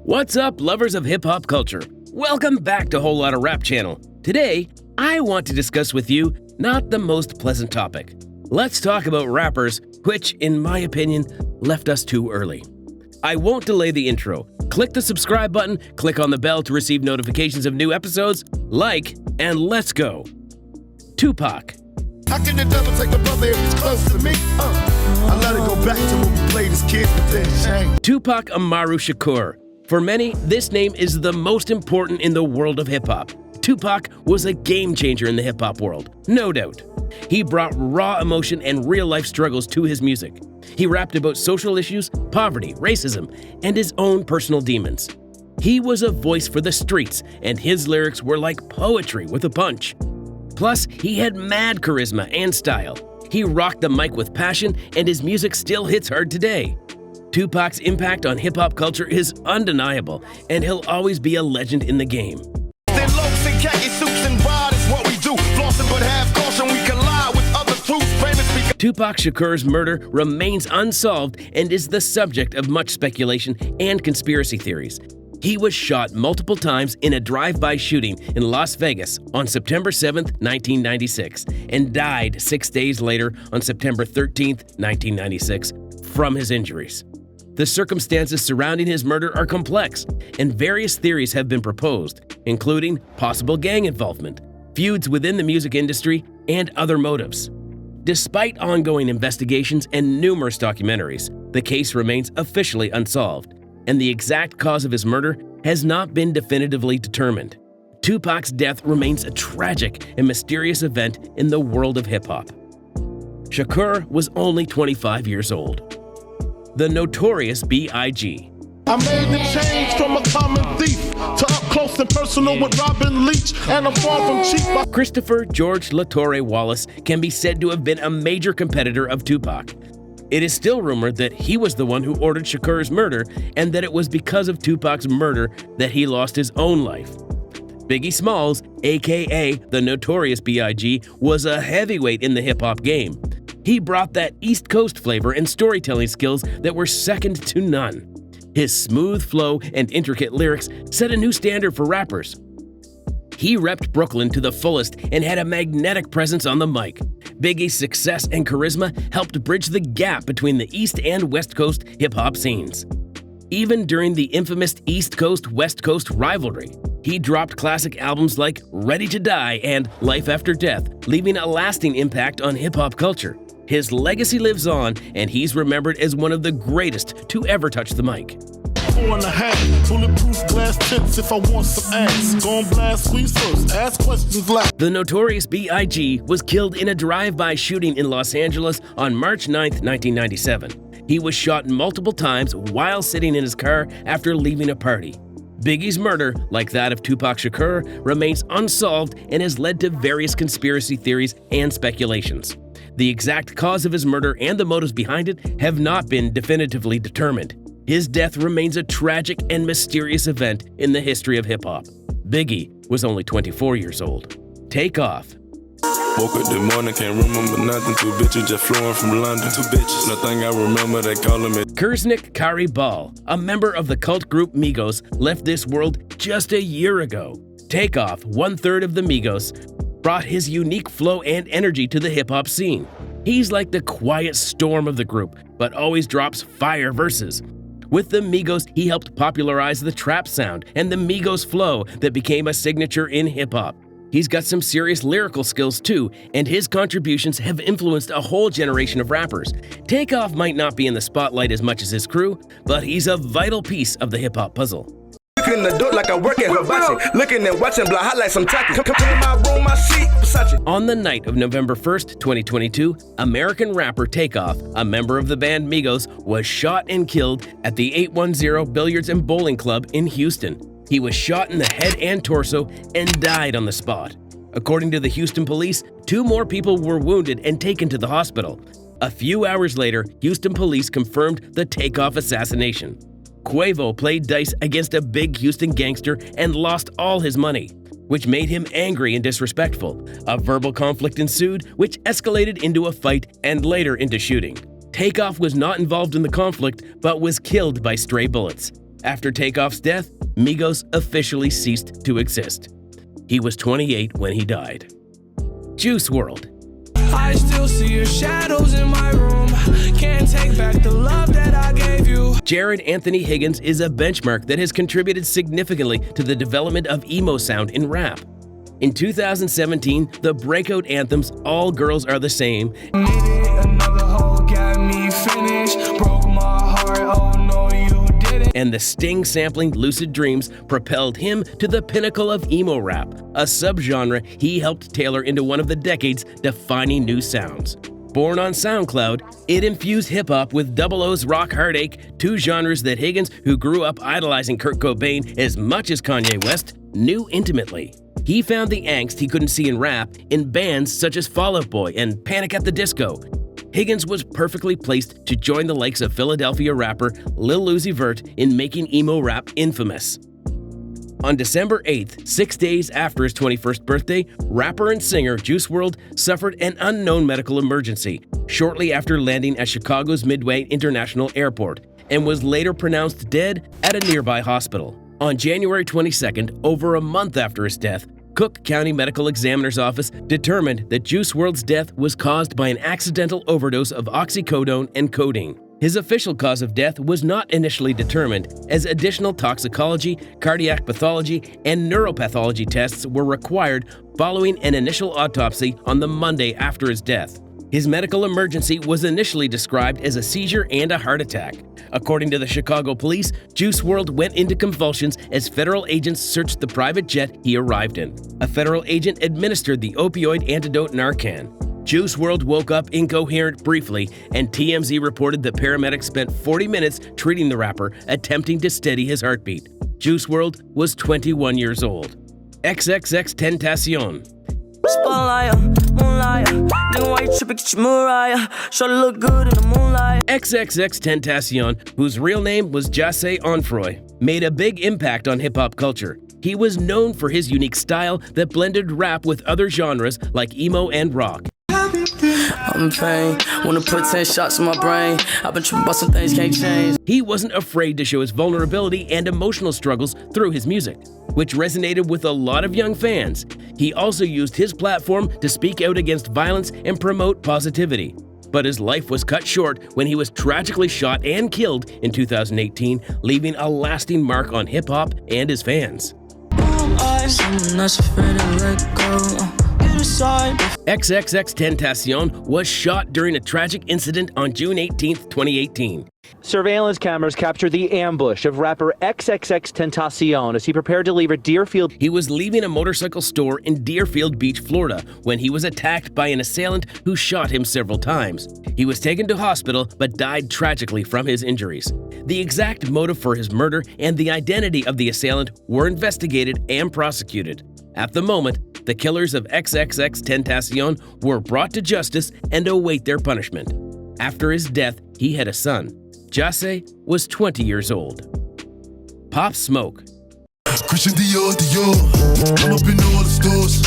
What's up, lovers of hip-hop culture? Welcome back to Whole Lotta Rap Channel. Today, I want to discuss with you not the most pleasant topic. Let's talk about rappers, which, in my opinion, left us too early. I won't delay the intro. Click the subscribe button, click on the bell to receive notifications of new episodes, and let's go. Tupac. How can the devil take a brother if he's close to me? I let it go back to when we played as kids, but then shame. Tupac Amaru Shakur. For many, this name is the most important in the world of hip-hop. Tupac was a game changer in the hip-hop world, no doubt. He brought raw emotion and real-life struggles to his music. He rapped about social issues, poverty, racism, and his own personal demons. He was a voice for the streets, and his lyrics were like poetry with a punch. Plus, he had mad charisma and style. He rocked the mic with passion, and his music still hits hard today. Tupac's impact on hip-hop culture is undeniable, and he'll always be a legend in the game. Then loafs and khaki suits and ride is what we do. Flossing but have caution, we collide with other truths. Famous Tupac Shakur's murder remains unsolved and is the subject of much speculation and conspiracy theories. He was shot multiple times in a drive-by shooting in Las Vegas on September 7, 1996, and died 6 days later on September 13, 1996, from his injuries. The circumstances surrounding his murder are complex, and various theories have been proposed, including possible gang involvement, feuds within the music industry, and other motives. Despite ongoing investigations and numerous documentaries, the case remains officially unsolved, and the exact cause of his murder has not been definitively determined. Tupac's death remains a tragic and mysterious event in the world of hip-hop. Shakur was only 25 years old. The Notorious B.I.G. I made the change from a common thief to up close and personal with Robin Leach, and I'm far from cheap. Christopher George LaTorre Wallace can be said to have been a major competitor of Tupac. It is still rumored that he was the one who ordered Shakur's murder, and that it was because of Tupac's murder that he lost his own life. Biggie Smalls, aka the Notorious B.I.G., was a heavyweight in the hip-hop game. He brought that East Coast flavor and storytelling skills that were second to none. His smooth flow and intricate lyrics set a new standard for rappers. He repped Brooklyn to the fullest and had a magnetic presence on the mic. Biggie's success and charisma helped bridge the gap between the East and West Coast hip-hop scenes. Even during the infamous East Coast-West Coast rivalry, he dropped classic albums like Ready to Die and Life After Death, leaving a lasting impact on hip-hop culture. His legacy lives on, and he's remembered as one of the greatest to ever touch the mic. 4.5, bulletproof glass tips if I want some ass. Gon' blast squeeze first, ask questions last. The Notorious B.I.G. was killed in a drive-by shooting in Los Angeles on March 9, 1997. He was shot multiple times while sitting in his car after leaving a party. Biggie's murder, like that of Tupac Shakur, remains unsolved and has led to various conspiracy theories and speculations. The exact cause of his murder and the motives behind it have not been definitively determined. His death remains a tragic and mysterious event in the history of hip-hop. Biggie was only 24 years old. Takeoff. Woke up this morning, can't remember nothing. Two bitches just flowing from London. Two bitches, nothing I remember, they calling me. Kurznik Karibal, a member of the cult group Migos, left this world just a year ago. Takeoff, one-third of the Migos, brought his unique flow and energy to the hip-hop scene. He's like the quiet storm of the group, but always drops fire verses. With the Migos, he helped popularize the trap sound and the Migos flow that became a signature in hip-hop. He's got some serious lyrical skills too, and his contributions have influenced a whole generation of rappers. Takeoff might not be in the spotlight as much as his crew, but he's a vital piece of the hip-hop puzzle. In the door like I work at Hibachi. Looking and watching block highlights I'm talking. Come to my room, my seat, Versace. On the night of November 1st, 2022, American rapper Takeoff, a member of the band Migos, was shot and killed at the 810 Billiards and Bowling Club in Houston. He was shot in the head and torso and died on the spot. According to the Houston police, 2 more people were wounded and taken to the hospital. A few hours later, Houston police confirmed the Takeoff assassination. Quavo played dice against a big Houston gangster and lost all his money, which made him angry and disrespectful. A verbal conflict ensued, which escalated into a fight and later into shooting. Takeoff was not involved in the conflict, but was killed by stray bullets. After Takeoff's death, Migos officially ceased to exist. He was 28 when he died. Juice WRLD. I still see your shadows in my room. Can't take back the love that I gave you. Jared Anthony Higgins is a benchmark that has contributed significantly to the development of emo sound in rap. In 2017, the breakout anthems All Girls Are the Same Another hoe got me finished. Broke my heart, oh no you didn't. and the Sting sampling Lucid Dreams propelled him to the pinnacle of emo rap, a subgenre he helped tailor into one of the decade's defining new sounds. Born on SoundCloud, it infused hip-hop with Double O's Rock Heartache, two genres that Higgins, who grew up idolizing Kurt Cobain as much as Kanye West, knew intimately. He found the angst he couldn't see in rap in bands such as Fall Out Boy and Panic at the Disco. Higgins was perfectly placed to join the likes of Philadelphia rapper Lil Uzi Vert in making emo rap infamous. On December 8th, 6 days after his 21st birthday, rapper and singer Juice WRLD suffered an unknown medical emergency shortly after landing at Chicago's Midway International Airport and was later pronounced dead at a nearby hospital. On January 22nd, over a month after his death, Cook County Medical Examiner's Office determined that Juice WRLD's death was caused by an accidental overdose of oxycodone and codeine. His official cause of death was not initially determined, as additional toxicology, cardiac pathology, and neuropathology tests were required following an initial autopsy on the Monday after his death. His medical emergency was initially described as a seizure and a heart attack. According to the Chicago police, Juice WRLD went into convulsions as federal agents searched the private jet he arrived in. A federal agent administered the opioid antidote Narcan. Juice WRLD woke up incoherent briefly, and TMZ reported that paramedics spent 40 minutes treating the rapper, attempting to steady his heartbeat. Juice WRLD was 21 years old. XXXTENTACION. Spotlight, moonlight, nigga, why you trippin', get your Mariah, sure to look good in the moonlight. XXXTENTACION, whose real name was Jace Onfroy, made a big impact on hip-hop culture. He was known for his unique style that blended rap with other genres like emo and rock. I'm in pain, wanna put 10 shots in my brain. I've been tripping about some things can't change. He wasn't afraid to show his vulnerability and emotional struggles through his music, which resonated with a lot of young fans. He also used his platform to speak out against violence and promote positivity. But his life was cut short when he was tragically shot and killed in 2018, leaving a lasting mark on hip-hop and his fans. Someone that's afraid to let go. XXXTENTACION was shot during a tragic incident on June 18, 2018. Surveillance cameras captured the ambush of rapper XXXTENTACION as he prepared to leave a Deerfield. He was leaving a motorcycle store in Deerfield Beach, Florida, when he was attacked by an assailant who shot him several times. He was taken to hospital but died tragically from his injuries. The exact motive for his murder and the identity of the assailant were investigated and prosecuted. At the moment, the killers of XXXTENTACION were brought to justice and await their punishment. After his death, he had a son. Jace was 20 years old. Pop Smoke. Christian Dior, I'm up in all the stores.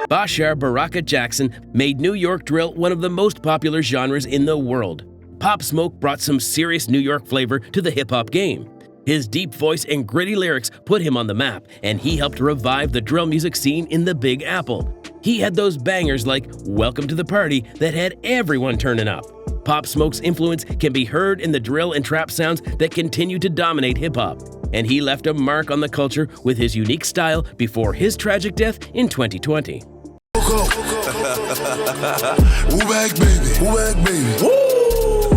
Bashar Baraka Jackson made New York drill one of the most popular genres in the world. Pop Smoke brought some serious New York flavor to the hip-hop game. His deep voice and gritty lyrics put him on the map, and he helped revive the drill music scene in the Big Apple. He had those bangers like Welcome to the Party that had everyone turning up. Pop Smoke's influence can be heard in the drill and trap sounds that continue to dominate hip-hop, and he left a mark on the culture with his unique style before his tragic death in 2020.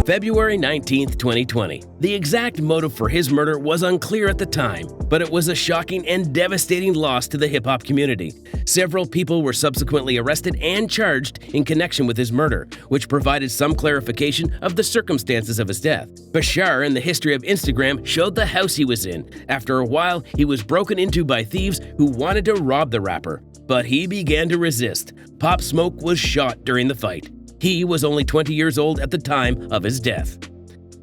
February 19th, 2020. The exact motive for his murder was unclear at the time, but it was a shocking and devastating loss to the hip-hop community. Several people were subsequently arrested and charged in connection with his murder, which provided some clarification of the circumstances of his death. Bashar in the history of Instagram showed the house he was in. After a while, he was broken into by thieves who wanted to rob the rapper, but he began to resist. Pop Smoke was shot during the fight. He was only 20 years old at the time of his death.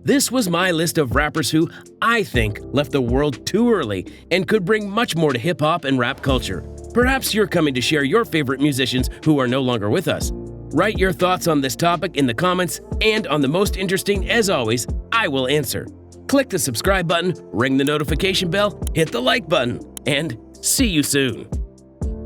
This was my list of rappers who, I think, left the world too early and could bring much more to hip-hop and rap culture. Perhaps you're coming to share your favorite musicians who are no longer with us. Write your thoughts on this topic in the comments, and on the most interesting, as always, I will answer. Click the subscribe button, ring the notification bell, hit the like button, and see you soon.